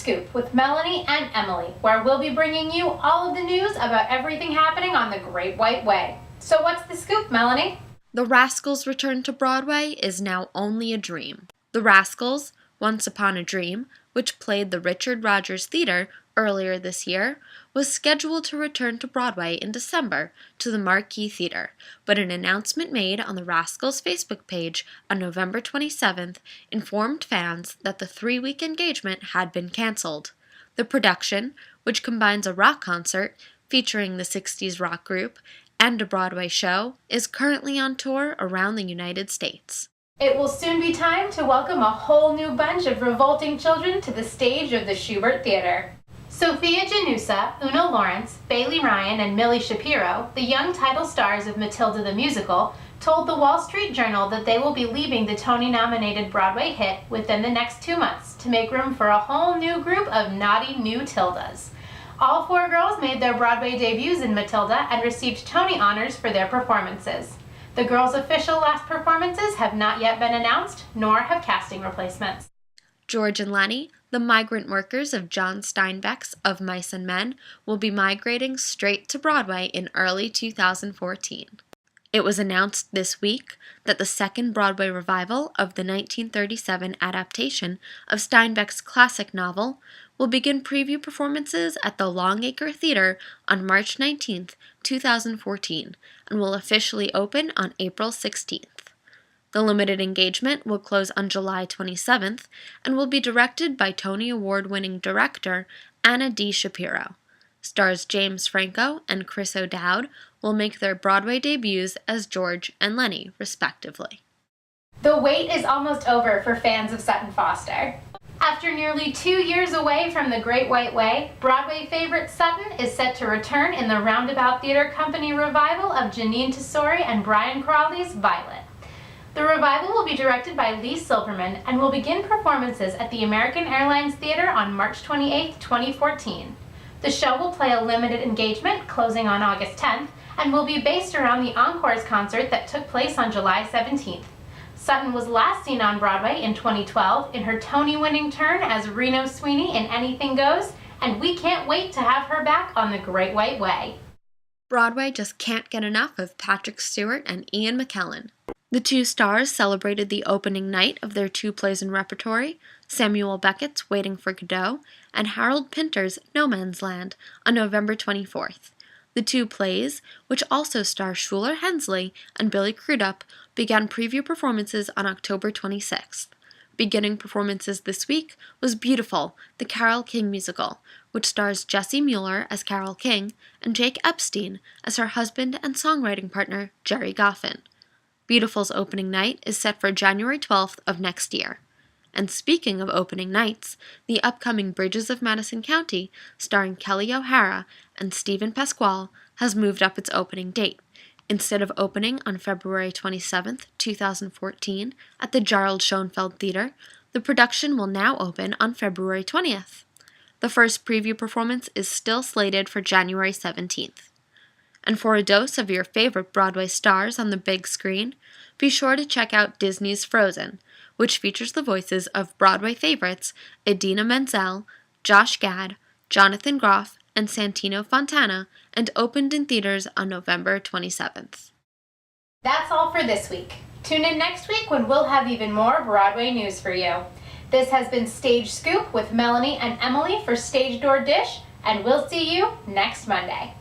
Scoop with Melanie and Emily, where we'll be bringing you all of the news about everything happening on the Great White Way. So what's the scoop, Melanie? The Rascals' return to Broadway is now only a dream. The Rascals, Once Upon a Dream, which played the Richard Rodgers Theater earlier this year, was scheduled to return to Broadway in December to the Marquis Theater, but an announcement made on the Rascals' Facebook page on November 27th informed fans that the 3-week engagement had been canceled. The production, which combines a rock concert featuring the 60s rock group and a Broadway show, is currently on tour around the United States. It will soon be time to welcome a whole new bunch of revolting children to the stage of the Shubert Theater. Sophia Janusa, Una Lawrence, Bailey Ryan, and Millie Shapiro, the young title stars of Matilda the musical, told the Wall Street Journal that they will be leaving the Tony-nominated Broadway hit within the next 2 months to make room for a whole new group of naughty New-tildas. All 4 girls made their Broadway debuts in Matilda and received Tony honors for their performances. The girls' official last performances have not yet been announced, nor have casting replacements. George and Lenny, the migrant workers of John Steinbeck's Of Mice and Men, will be migrating straight to Broadway in early 2014. It was announced this week that the second Broadway revival of the 1937 adaptation of Steinbeck's classic novel will begin preview performances at the Longacre Theater on March 19, 2014, and will officially open on April 16th. The limited engagement will close on July 27th and will be directed by Tony Award-winning director Anna D. Shapiro. Stars James Franco and Chris O'Dowd will make their Broadway debuts as George and Lenny, respectively. The wait is almost over for fans of Sutton Foster. After nearly 2 years away from the Great White Way, Broadway favorite Sutton is set to return in the Roundabout Theater Company revival of Janine Tesori and Brian Crowley's Violet. The revival will be directed by Lee Silverman and will begin performances at the American Airlines Theater on March 28, 2014. The show will play a limited engagement closing on August 10th and will be based around the Encores concert that took place on July 17th. Sutton was last seen on Broadway in 2012 in her Tony-winning turn as Reno Sweeney in Anything Goes, and we can't wait to have her back on the Great White Way. Broadway just can't get enough of Patrick Stewart and Ian McKellen. The 2 stars celebrated the opening night of their 2 plays in repertory, Samuel Beckett's Waiting for Godot and Harold Pinter's No Man's Land, on November 24th. The 2 plays, which also star Shuler Hensley and Billy Crudup, began preview performances on October 26th. Beginning performances this week was Beautiful, the Carole King musical, which stars Jessie Mueller as Carole King and Jake Epstein as her husband and songwriting partner, Jerry Goffin. Beautiful's opening night is set for January 12th of next year. And speaking of opening nights, the upcoming Bridges of Madison County, starring Kelly O'Hara and Stephen Pasquale, has moved up its opening date. Instead of opening on February 27th, 2014, at the Gerald Schoenfeld Theater, the production will now open on February 20th. The first preview performance is still slated for January 17th. And for a dose of your favorite Broadway stars on the big screen, be sure to check out Disney's Frozen, which features the voices of Broadway favorites Idina Menzel, Josh Gad, Jonathan Groff, and Santino Fontana, and opened in theaters on November 27th. That's all for this week. Tune in next week when we'll have even more Broadway news for you. This has been Stage Scoop with Melanie and Emily for Stage Door Dish, and we'll see you next Monday.